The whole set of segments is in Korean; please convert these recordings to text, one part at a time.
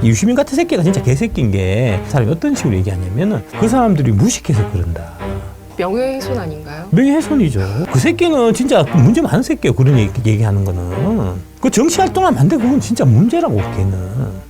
유시민 같은 새끼가 진짜 개새끼인 게 사람이 어떤 식으로 얘기하냐면은 그 사람들이 무식해서 그런다. 명예훼손 아닌가요? 명예훼손이죠. 그 새끼는 진짜 문제 많은 새끼예요. 그런 얘기하는 거는. 그 정치 활동하면 안 돼. 그건 진짜 문제라고 걔는.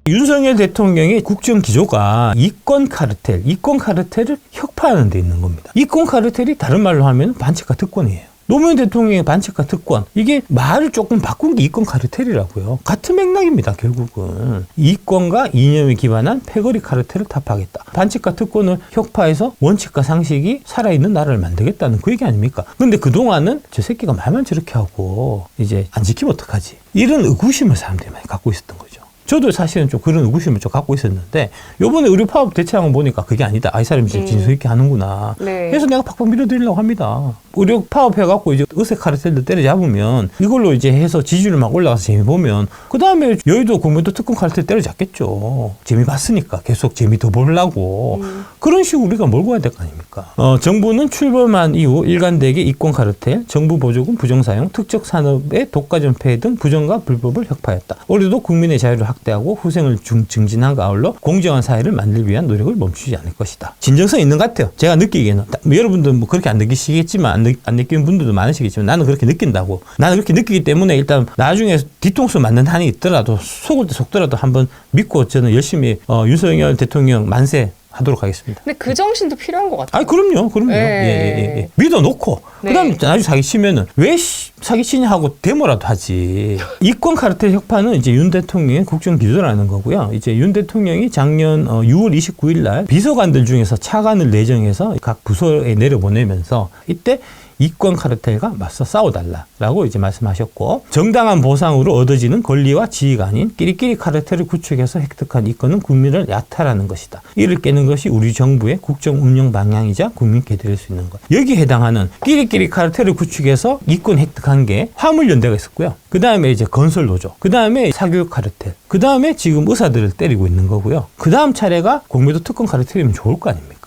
윤석열 대통령의 국정 기조가 이권 카르텔을 혁파하는 데 있는 겁니다. 이권 카르텔이 다른 말로 하면 반칙과 특권이에요. 노무현 대통령의 반칙과 특권, 이게 말을 조금 바꾼 게 이권 카르텔이라고요. 같은 맥락입니다, 결국은. 이권과 이념에 기반한 패거리 카르텔을 타파하겠다. 반칙과 특권을 혁파해서 원칙과 상식이 살아있는 나라를 만들겠다는 그 얘기 아닙니까? 근데 그동안은 저 새끼가 말만 저렇게 하고 이제 안 지키면 어떡하지? 이런 의구심을 사람들이 많이 갖고 있었던 거죠. 저도 사실은 좀 그런 의구심을 좀 갖고 있었는데 요번에 의료 파업 대책안 보니까 그게 아니다. 이 사람이 진짜 이렇게 하는구나. 네. 그래서 내가 팍팍 밀어드리려고 합니다. 의료 파업 해갖고 이제 의색 카르텔들 때려잡으면 이걸로 이제 해서 지지율 막 올라가서 재미 보면 그 다음에 여의도 공무원도 특권 카르텔 때려잡겠죠. 재미 봤으니까 계속 재미 더 보려고 그런 식으로 우리가 몰고 가야 될 거 아닙니까? 정부는 출범한 이후 일관되게 이권 카르텔, 정부 보조금 부정사용, 특정 산업의 독과점폐 등 부정과 불법을 혁파했다. 올해도 국민의 자유를 확대하고 후생을 증진한 아울러 공정한 사회를 만들기 위한 노력을 멈추지 않을 것이다. 진정성 있는 것 같아요. 제가 느끼기에는. 여러분들 뭐 그렇게 안 느끼시겠지만 안 느끼는 분들도 많으시겠지만 나는 그렇게 느낀다고. 나는 그렇게 느끼기 때문에 일단 나중에 뒤통수 맞는 한이 있더라도 속을 때 속더라도 한번 믿고 저는 열심히 윤석열 대통령 만세 하도록 하겠습니다. 근데 그 정신도 필요한 것 같아요. 그럼요. 예. 믿어놓고 네. 그다음에 나중에 사기치면은 왜 사기치냐 하고 데모라도 하지. 이권 카르텔 혁파는 이제 윤 대통령의 국정 기조라는 거고요. 이제 윤 대통령이 작년 6월 29일 날 비서관들 중에서 차관을 내정해서 각 부서에 내려보내면서 이때 이권 카르텔과 맞서 싸워달라라고 이제 말씀하셨고, 정당한 보상으로 얻어지는 권리와 지위가 아닌 끼리끼리 카르텔을 구축해서 획득한 이권은 국민을 야탈하는 것이다. 이를 깨는 것이 우리 정부의 국정 운영 방향이자 국민께 드릴 수 있는 것. 여기에 해당하는 끼리끼리 카르텔을 구축해서 이권 획득한 게 화물연대가 있었고요. 그 다음에 이제 건설노조, 그 다음에 사교육 카르텔, 그 다음에 지금 의사들을 때리고 있는 거고요. 그 다음 차례가 공매도 특권 카르텔이면 좋을 거 아닙니까?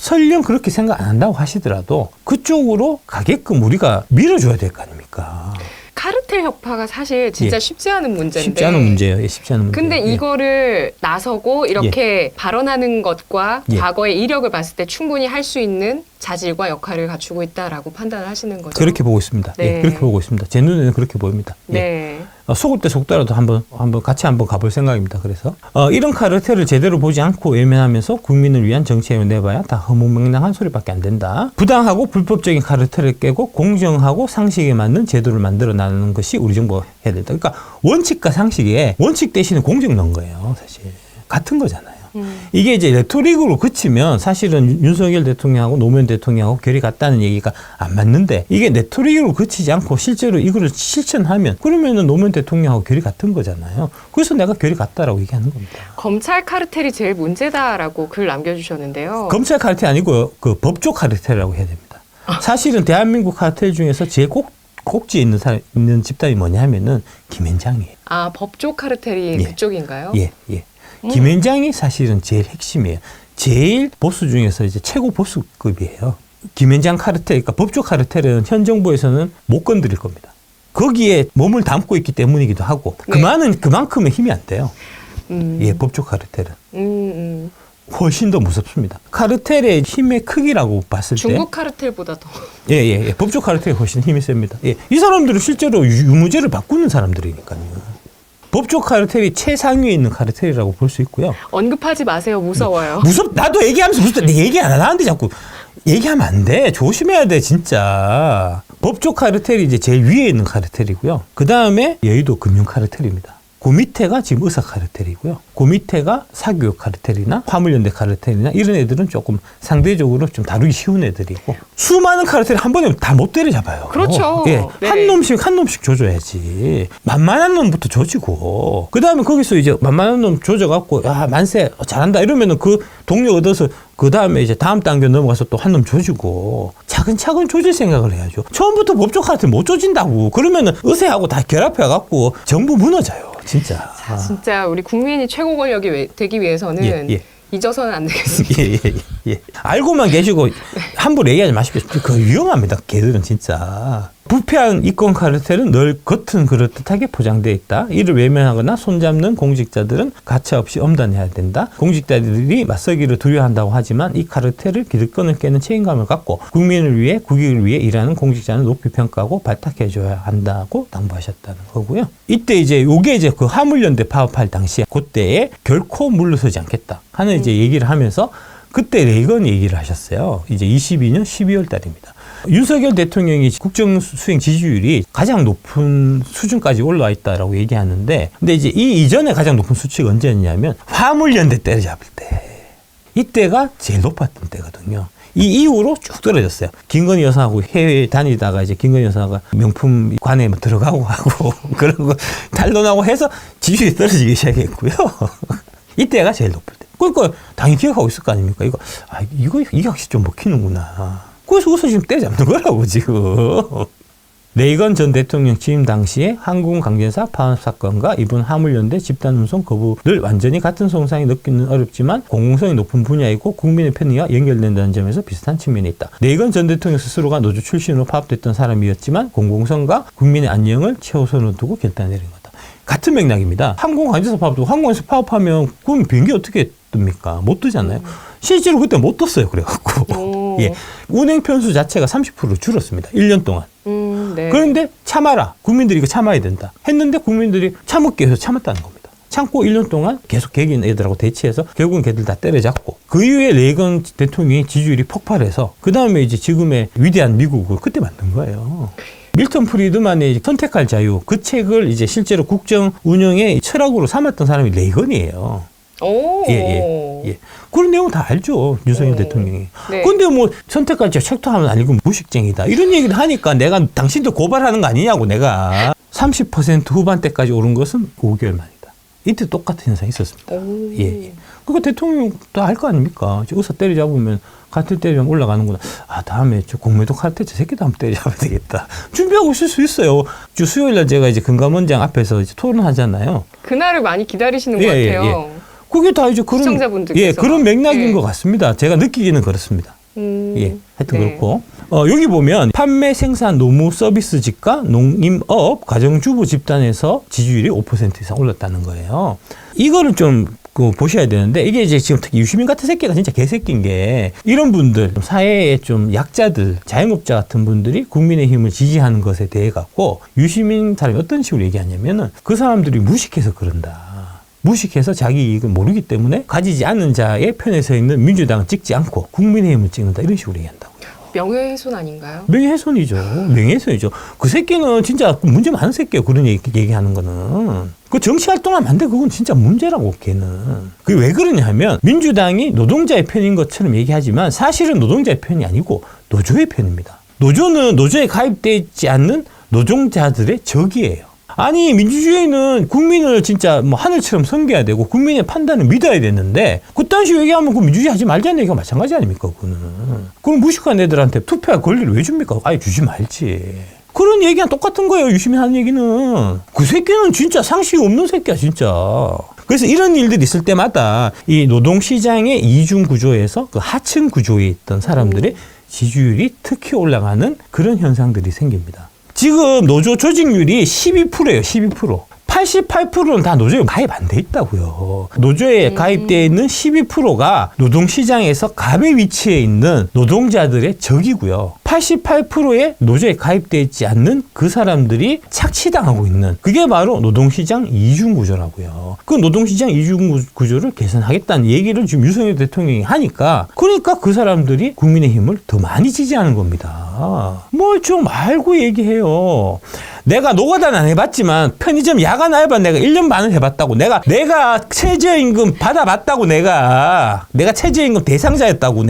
설령 그렇게 생각 안 한다고 하시더라도 그쪽으로 가게끔 우리가 밀어줘야 될 거 아닙니까? 카르텔 혁파가 사실 진짜 쉽지 않은 문제인데. 쉽지 않은 문제예요. 쉽지 않은 문제. 근데 이거를 나서고 이렇게 발언하는 것과 과거의 이력을 봤을 때 충분히 할 수 있는 자질과 역할을 갖추고 있다라고 판단을 하시는 거죠. 그렇게 보고 있습니다. 네. 그렇게 보고 있습니다. 제 눈에는 그렇게 보입니다. 네. 속을 때 속더라도 한번 같이 한번 가볼 생각입니다. 그래서 이런 카르텔을 제대로 보지 않고 외면하면서 국민을 위한 정책을 내봐야 다 허무맹랑한 소리밖에 안 된다. 부당하고 불법적인 카르텔을 깨고 공정하고 상식에 맞는 제도를 만들어 나가는 것이 우리 정부가 해야 된다. 그러니까 원칙과 상식에 원칙 대신에 공정 넣은 거예요. 사실 같은 거잖아요. 이게 이제 레토릭으로 그치면 사실은 윤석열 대통령하고 노무현 대통령하고 결이 같다는 얘기가 안 맞는데, 이게 레토릭으로 그치지 않고 실제로 이거를 실천하면 그러면은 노무현 대통령하고 결이 같은 거잖아요. 그래서 내가 결이 같다라고 얘기하는 겁니다. 검찰 카르텔이 제일 문제다라고 글 남겨주셨는데요. 검찰 카르텔 아니고요. 그 법조 카르텔이라고 해야 됩니다. 사실은 대한민국 카르텔 중에서 제일 꼭지에 있는 집단이 뭐냐 하면은 김앤장이에요. 아, 법조 카르텔이 그쪽인가요? 예. 김앤장이 사실은 제일 핵심이에요. 제일 보스 중에서 이제 최고 보스급이에요. 김앤장 카르텔, 그러니까 법조 카르텔은 현 정부에서는 못 건드릴 겁니다. 거기에 몸을 담고 있기 때문이기도 하고, 그만큼의 힘이 안 돼요. 법조 카르텔은. 훨씬 더 무섭습니다. 카르텔의 힘의 크기라고 봤을 때 중국 카르텔보다 더. 법조 카르텔이 훨씬 힘이 셉니다. 이 사람들은 실제로 유무죄를 바꾸는 사람들이니까요. 법조 카르텔이 최상위에 있는 카르텔이라고 볼 수 있고요. 언급하지 마세요. 무서워요. 나도 얘기하면서 무슨 내 얘기 안 하는데 자꾸 얘기하면 안 돼. 조심해야 돼, 진짜. 법조 카르텔이 이제 제일 위에 있는 카르텔이고요. 그 다음에 여의도 금융 카르텔입니다. 그 밑에가 지금 의사 카르텔이고요. 그 밑에가 사교육 카르텔이나 화물연대 카르텔이나 이런 애들은 조금 상대적으로 좀 다루기 쉬운 애들이고, 수많은 카르텔을 한 번에 다 못 때려잡아요. 그렇죠. 네. 한 놈씩 조져야지. 만만한 놈부터 조지고, 그 다음에 거기서 이제 만만한 놈 조져갖고 만세 잘한다 이러면은 그 동료 얻어서 그 다음에 이제 다음 단계 넘어가서 또 한 놈 조지고, 차근차근 조질 생각을 해야죠. 처음부터 법조 카르텔 못 조진다고 그러면은 의회하고 다 결합해갖고 정부 무너져요. 진짜. 진짜 우리 국민이 최고 권력이 되기 위해서는 잊어서는 안 되겠습니다. 알고만 계시고 함부로 얘기하지 마십시오. 그 위험합니다. 걔들은 진짜. 부패한 이권 카르텔은 늘 겉은 그럴듯하게 포장되어 있다. 이를 외면하거나 손잡는 공직자들은 가차없이 엄단해야 된다. 공직자들이 맞서기를 두려워한다고 하지만 이 카르텔을 기득권을 깨는 책임감을 갖고 국민을 위해 국익을 위해 일하는 공직자는 높이 평가하고 발탁해줘야 한다고 당부하셨다는 거고요. 이때 이제 요게 이제 그 화물연대 파업할 당시에 그때에 결코 물러서지 않겠다 하는 이제 얘기를 하면서 그때 레이건 얘기를 하셨어요. 이제 22년 12월 달입니다. 윤석열 대통령이 국정수행 지지율이 가장 높은 수준까지 올라와 있다라고 얘기하는데, 근데 이제 이 이전에 가장 높은 수치가 언제였냐면 화물연대 때려잡을 때, 이때가 제일 높았던 때거든요. 이 이후로 쭉 떨어졌어요. 김건희 여사하고 해외 다니다가 이제 김건희 여사가 명품 관에 뭐 들어가고 하고 그런 거 탄론하고 해서 지지율이 떨어지기 시작했고요. 이때가 제일 높을 때. 그러니까 당연히 기억하고 있을 거 아닙니까? 이거 이 확실히 좀 먹히는구나. 그래서 지금 때려잡는 거라고 지금. 레이건 전 대통령 취임 당시에 항공 강제사 파업 사건과 이번 화물연대 집단 운송 거부를 완전히 같은 송상에 넣기는 어렵지만 공공성이 높은 분야이고 국민의 편의와 연결된다는 점에서 비슷한 측면이 있다. 레이건 전 대통령 스스로가 노조 출신으로 파업됐던 사람이었지만 공공성과 국민의 안녕을 최우선으로 두고 결단을 내린 거다. 같은 맥락입니다. 항공 강제사 파업도 항공에서 파업하면 그럼 비행기 어떻게 뜹니까? 못 뜨잖아요. 실제로 그때 못 떴어요. 그래갖고. 예. 운행 편수 자체가 30% 줄었습니다. 1년 동안. 네. 그런데 참아라. 국민들이 이거 참아야 된다. 했는데 국민들이 참을게 해서 참았다는 겁니다. 참고 1년 동안 계속 개긴 애들하고 대치해서 결국은 걔들 다 때려잡고 그 이후에 레이건 대통령의 지지율이 폭발해서 그 다음에 이제 지금의 위대한 미국을 그때 만든 거예요. 밀턴 프리드만의 선택할 자유 그 책을 이제 실제로 국정 운영의 철학으로 삼았던 사람이 레이건이에요. 오. 예. 그런 내용 다 알죠. 윤석열 대통령이. 네. 근데 뭐 선택할 자유 책도 하면 아니고 무식쟁이다. 이런 얘기를 하니까 내가 당신들 고발하는 거 아니냐고 내가. 30% 후반대까지 오른 것은 5개월 만이다. 이때 똑같은 현상이 있었습니다. 예. 그러니까 대통령도 할 거 아닙니까? 의사 때려잡으면 카르텔 때리면 올라가는구나. 다음에 저 공매도 카르텔 저 새끼도 한번 때려잡아야 되겠다. 준비하고 있을 수 있어요. 주 수요일 날 제가 이제 금감원장 앞에서 이제 토론하잖아요. 그날을 많이 기다리시는 것 같아요. 그게 다 이제 그런 시청자분들께서. 그런 맥락인 것 같습니다. 제가 느끼기는 그렇습니다. 하여튼 그렇고 여기 보면 판매, 생산, 노무, 서비스직과 농임업, 가정주부 집단에서 지지율이 5% 이상 올랐다는 거예요. 이거를 좀 보셔야 되는데 이게 이제 지금 특히 유시민 같은 새끼가 진짜 개새끼인 게 이런 분들 사회의 좀 약자들 자영업자 같은 분들이 국민의힘을 지지하는 것에 대해 갖고 유시민 사람이 어떤 식으로 얘기하냐면은 그 사람들이 무식해서 그런다. 무식해서 자기 이익을 모르기 때문에 가지지 않는 자의 편에 서 있는 민주당을 찍지 않고 국민의힘을 찍는다. 이런 식으로 얘기한다고요. 명예훼손 아닌가요? 명예훼손이죠. 명예훼손이죠. 그 새끼는 진짜 문제 많은 새끼예요. 그런 얘기하는 거는. 그 정치활동하면 안 돼. 그건 진짜 문제라고 걔는. 그게 왜 그러냐 하면 민주당이 노동자의 편인 것처럼 얘기하지만 사실은 노동자의 편이 아니고 노조의 편입니다. 노조는 노조에 가입되어 있지 않는 노동자들의 적이에요. 아니 민주주의는 국민을 진짜 뭐 하늘처럼 섬겨야 되고 국민의 판단을 믿어야 되는데 그딴 식으로 얘기하면 그 민주주의 하지 말자는 얘기가 마찬가지 아닙니까? 그럼 무식한 애들한테 투표할 권리를 왜 줍니까? 아예 주지 말지. 그런 얘기랑 똑같은 거예요. 유시민 하는 얘기는. 그 새끼는 진짜 상식이 없는 새끼야 진짜. 그래서 이런 일들이 있을 때마다 이 노동시장의 이중 구조에서 그 하층 구조에 있던 사람들의 지지율이 특히 올라가는 그런 현상들이 생깁니다. 지금 노조 조직률이 12%예요. 12%. 88%는 다 노조에 가입 안 돼 있다고요. 노조에 가입되어 있는 12%가 노동시장에서 갑의 위치에 있는 노동자들의 적이고요. 88%의 노조에 가입되어 있지 않는 그 사람들이 착취당하고 있는 그게 바로 노동시장 이중구조라고요. 그 노동시장 이중구조를 개선하겠다는 얘기를 지금 윤석열 대통령이 하니까 그러니까 그 사람들이 국민의힘을 더 많이 지지하는 겁니다. 뭘 좀 알고 얘기해요. 내가 노가다는 안 해봤지만 편의점 야간 알바 내가 1년 반을 해봤다고. 내가 최저임금 받아봤다고. 내가 최저임금 대상자였다고.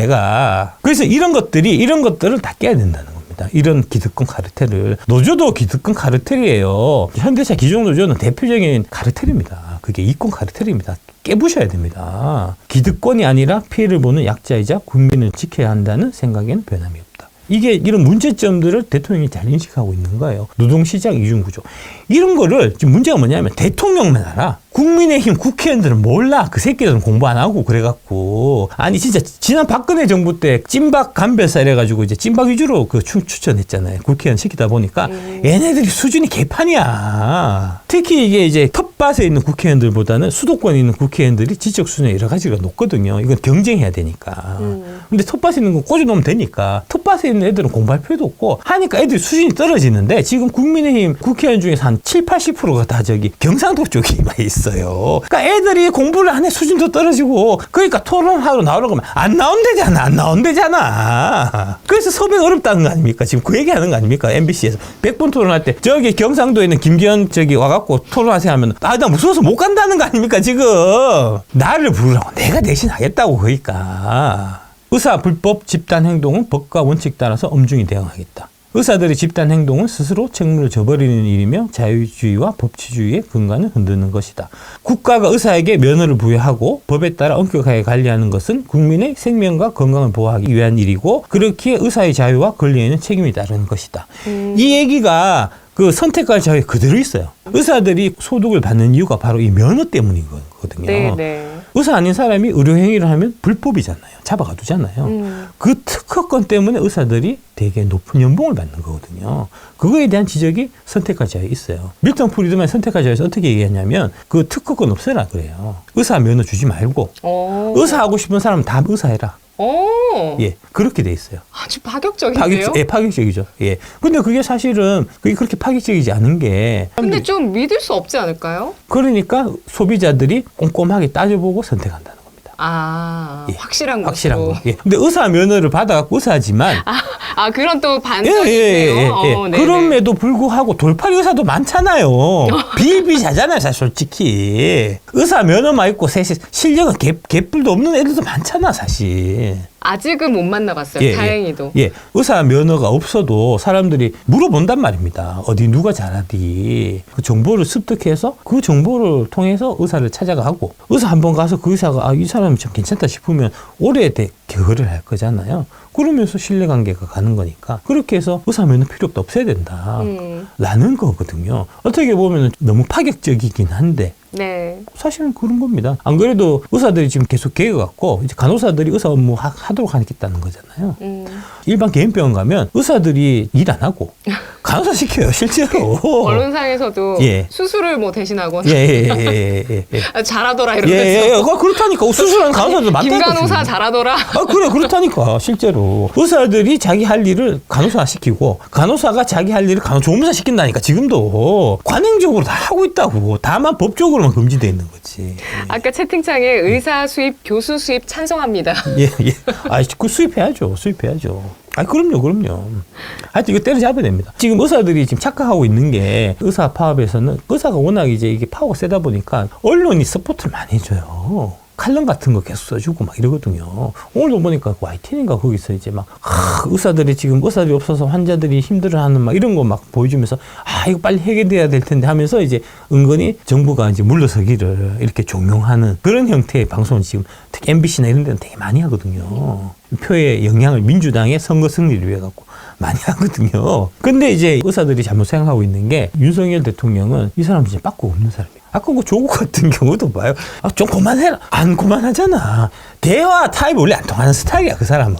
그래서 이런 것들을 다 깨야 된다는 겁니다. 이런 기득권 카르텔을. 노조도 기득권 카르텔이에요. 현대차 기종노조는 대표적인 카르텔입니다. 그게 이권 카르텔입니다. 깨부셔야 됩니다. 기득권이 아니라 피해를 보는 약자이자 국민을 지켜야 한다는 생각에는 변함이 없다. 이게 이런 문제점들을 대통령이 잘 인식하고 있는 거예요. 노동시장 이중구조. 이런 거를 지금 문제가 뭐냐면 대통령만 알아. 국민의힘 국회의원들은 몰라. 그 새끼들은 공부 안 하고 그래갖고. 아니, 진짜 지난 박근혜 정부 때 찐박 간별사 이래가지고 이제 찐박 위주로 그 추천했잖아요. 국회의원 시키다 보니까 얘네들이 수준이 개판이야. 특히 이게 이제 텃밭에 있는 국회의원들보다는 수도권에 있는 국회의원들이 지적 수준이 여러 가지가 높거든요. 이건 경쟁해야 되니까. 근데 텃밭에 있는 거 꽂아놓으면 되니까. 텃밭에 있는 애들은 공부할 필요도 없고 하니까 애들이 수준이 떨어지는데 지금 국민의힘 국회의원 중에서 한 7, 80%가 다 저기 경상도 쪽에만 있어요. 그러니까 애들이 공부를 안 해 수준도 떨어지고 그러니까 토론하러 나오려고 하면 안 나온대잖아. 그래서 섭외가 어렵다는 거 아닙니까? 지금 그 얘기하는 거 아닙니까? MBC에서 100번 토론할 때 저기 경상도에 있는 김기현 저기 와갖고 토론하세요 하면 나 무서워서 못 간다는 거 아닙니까? 지금 나를 부르라고 내가 대신 하겠다고 그러니까. 의사 불법 집단 행동은 법과 원칙 따라서 엄중히 대응하겠다. 의사들의 집단 행동은 스스로 책무를 져버리는 일이며 자유주의와 법치주의의 근간을 흔드는 것이다. 국가가 의사에게 면허를 부여하고 법에 따라 엄격하게 관리하는 것은 국민의 생명과 건강을 보호하기 위한 일이고 그렇기에 의사의 자유와 권리에는 책임이 따르는 것이다. 이 얘기가 그 선택할 자유에 그대로 있어요. 의사들이 소득을 받는 이유가 바로 이 면허 때문이거든요. 네. 의사 아닌 사람이 의료행위를 하면 불법이잖아요. 잡아가두잖아요. 그 특허권 때문에 의사들이 되게 높은 연봉을 받는 거거든요. 그거에 대한 지적이 선택할 자유에 있어요. 밀턴 프리드만 선택할 자유에서 어떻게 얘기했냐면 그 특허권 없애라 그래요. 의사 면허 주지 말고 의사 하고 싶은 사람은 다 의사해라. 예, 그렇게 돼 있어요. 아주 파격적인데요? 파격적이죠. 예. 근데 그게 사실은 그게 그렇게 파격적이지 않은 게. 근데 좀 믿을 수 없지 않을까요? 그러니까 소비자들이 꼼꼼하게 따져보고 선택한다는 겁니다. 예. 확실한 거. 예. 근데 의사 면허를 받아갖고 의사지만. 그런 또 반전이 있네요. 그럼에도 불구하고 돌팔이 의사도 많잖아요. 비일비재하잖아요, 사실 솔직히. 의사 면허만 있고 실력은 개뿔도 없는 애들도 많잖아, 사실. 아직은 못 만나봤어요. 다행히도. 의사 면허가 없어도 사람들이 물어본단 말입니다. 어디 누가 잘하디. 그 정보를 습득해서 그 정보를 통해서 의사를 찾아가고 의사 한번 가서 그 의사가 이 사람이 참 괜찮다 싶으면 오래 교류를 할 거잖아요. 그러면서 신뢰관계가 가는 거니까 그렇게 해서 의사 면허 필요도 없어야 된다. 라는 거거든요. 어떻게 보면 너무 파격적이긴 한데 사실은 그런 겁니다. 안 그래도 의사들이 지금 계속 개혁갖고 이제 간호사들이 의사 업무 하도록 하겠다는 거잖아요. 일반 개인병원 가면 의사들이 일 안 하고 간호사 시켜요, 실제로. 언론상에서도 수술을 뭐 대신하거나 잘하더라 이러면서. 그렇다니까. 수술하는 간호사들 많다니까. 김간호사 잘하더라. 그래, 그렇다니까, 실제로. 의사들이 자기 할 일을 간호사 시키고 간호사가 자기 할 일을 간호조무사 시킨다니까, 지금도. 관행적으로 다 하고 있다고. 다만 법적으로만 금지되어 있는 거지. 아까 채팅창에 의사 수입, 교수 수입 찬성합니다. 그 수입해야죠. 그럼요. 하여튼 이거 때려잡아야 됩니다. 지금 의사들이 지금 착각하고 있는 게 의사 파업에서는 의사가 워낙 이제 이게 파워가 세다 보니까 언론이 서포트를 많이 해줘요. 칼럼 같은 거 계속 써주고 막 이러거든요. 오늘도 보니까 그 YTN인가 거기서 이제 막 의사들이 지금 의사들이 없어서 환자들이 힘들어하는 막 이런 거 막 보여주면서 이거 빨리 해결돼야 될 텐데 하면서 이제 은근히 정부가 이제 물러서기를 이렇게 종용하는 그런 형태의 방송을 지금 특히 MBC나 이런 데는 되게 많이 하거든요. 표의 영향을 민주당의 선거 승리를 위해 갖고 많이 하거든요. 근데 이제 의사들이 잘못 생각하고 있는 게 윤석열 대통령은 이 사람 진짜 빠꾸 없는 사람이에요. 아까 그 조국 같은 경우도 봐요. 좀 그만해라. 안 그만하잖아. 대화 타입이 원래 안 통하는 스타일이야, 그 사람은.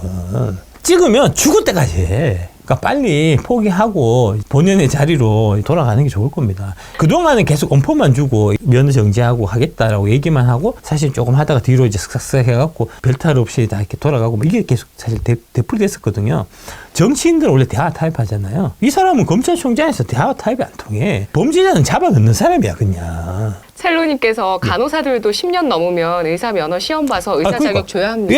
찍으면 죽을 때까지 해. 그러니까 빨리 포기하고 본연의 자리로 돌아가는 게 좋을 겁니다. 그동안은 계속 엄포만 주고 면허 정지하고 하겠다라고 얘기만 하고 사실 조금 하다가 뒤로 이제 쓱싹쓱 해갖고 별탈 없이 다 이렇게 돌아가고 이게 계속 사실 되풀이됐었거든요. 정치인들은 원래 대화 타입 하잖아요. 이 사람은 검찰총장에서 대화 타입이 안 통해. 범죄자는 잡아넣는 사람이야, 그냥. 첼로님께서 간호사들도 10년 넘으면 의사 면허 시험 봐서 의사 자격 줘야 합니다.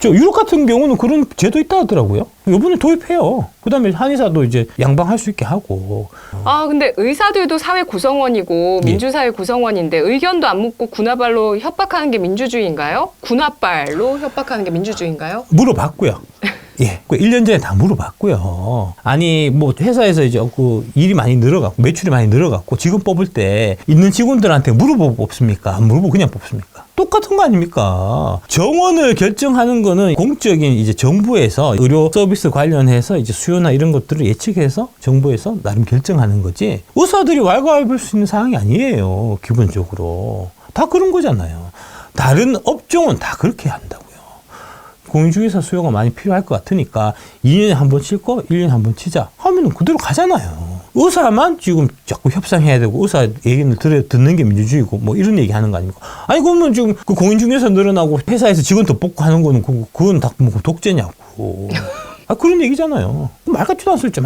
유럽 같은 경우는 그런 제도 있다 하더라고요. 이번에 도입해요. 그다음에 한의사도 이제 양방할 수 있게 하고. 근데 의사들도 사회 구성원이고 민주사회 구성원인데 의견도 안 묻고 군화발로 협박하는 게 민주주의인가요? 군화발로 협박하는 게 민주주의인가요? 물어봤고요. 그 1년 전에 다 물어봤고요. 아니, 뭐, 회사에서 이제 그 일이 많이 늘어갔고, 매출이 많이 늘어갔고, 직원 뽑을 때 있는 직원들한테 물어보고 뽑습니까? 안 물어보고 그냥 뽑습니까? 똑같은 거 아닙니까? 정원을 결정하는 거는 공적인 이제 정부에서 의료 서비스 관련해서 이제 수요나 이런 것들을 예측해서 정부에서 나름 결정하는 거지. 의사들이 왈가왈부할 수 있는 상황이 아니에요. 기본적으로. 다 그런 거잖아요. 다른 업종은 다 그렇게 한다고요. 공인중개사 수요가 많이 필요할 것 같으니까 2년에 한 번 칠 거 1년에 한 번 치자 하면 그대로 가잖아요. 의사만 지금 자꾸 협상해야 되고 의사 얘기를 듣는 게 민주주의고 뭐 이런 얘기 하는 거 아닙니까? 아니 그러면 지금 그 공인중개사 늘어나고 회사에서 직원 더 뽑고 하는 거는 그건 다 뭐 독재냐고. 그런 얘기잖아요. 말 같지도 않을 좀.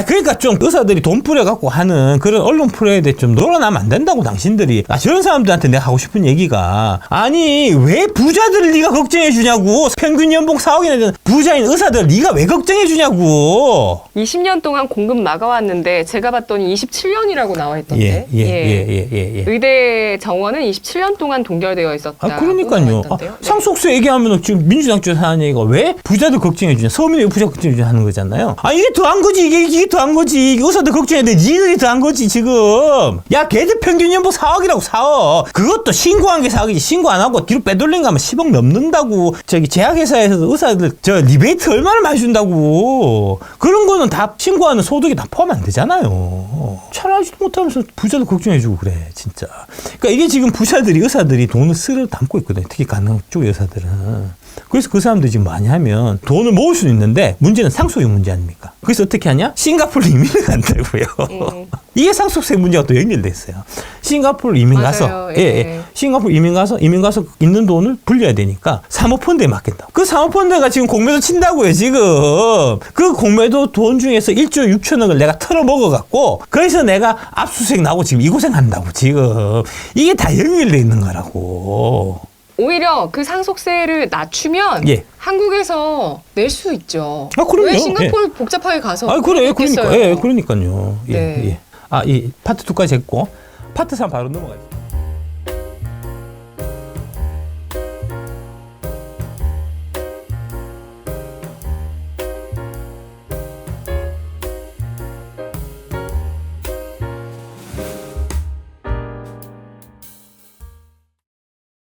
그러니까 좀 의사들이 돈 뿌려갖고 하는 그런 언론 프로에 대해 좀 놀아나면 안 된다고, 당신들이. 저런 사람들한테 내가 하고 싶은 얘기가, 아니, 왜 부자들을 네가 걱정해주냐고. 평균 연봉 4억이나 되는 부자인 의사들 네가 왜 걱정해주냐고. 20년 동안 공급 막아왔는데 제가 봤더니 27년이라고 나와 있던데. 예. 의대 정원은 27년 동안 동결되어 있었다. 그러니까요. 상속세 얘기하면 지금 민주당 쪽에서 하는 얘기가 왜 부자들 걱정해주냐. 서민의 부자 걱정해주냐 하는 거잖아요. 이게 더한 거지. 이게 더한 거지. 의사들 걱정해야 돼. 니들이 더한 거지, 지금. 야, 걔들 평균 연봉 4억이라고, 4억. 그것도 신고한 게 4억이지. 신고 안 하고 뒤로 빼돌린 거 하면 10억 넘는다고. 저기 제약회사에서 의사들 리베이트 얼마나 많이 준다고. 그런 거는 다 신고하는 소득에 다 포함 안 되잖아요. 잘하지도 못하면서 부자들 걱정해주고 그래, 진짜. 그러니까 이게 지금 부자들이, 의사들이 돈을 쓸어 담고 있거든요. 특히 간호 쪽 의사들은. 그래서 그 사람들이 지금 많이 하면 돈을 모을 수는 있는데 문제는 상속의 문제 아닙니까? 그래서 어떻게 하냐? 싱가포르 이민을 간다고요. 이게 상속세 문제가 또 연결돼 있어요. 싱가포르 이민 가서, 싱가포르 이민 가서 있는 돈을 불려야 되니까 사모펀드에 맡긴다. 그 사모펀드가 지금 공매도 친다고요, 지금. 그 공매도 돈 중에서 1조 6천억을 내가 털어 먹어갖고, 그래서 내가 압수수색 나고 지금 이 고생 한다고, 지금. 이게 다 연결돼 있는 거라고. 오히려 그 상속세를 낮추면 한국에서 낼 수 있죠. 그럼요. 왜 싱가포르 복잡하게 가서 그래, 그러니까. 그러니까요. 네. 이 파트 2까지 했고 파트 3 바로 넘어가요.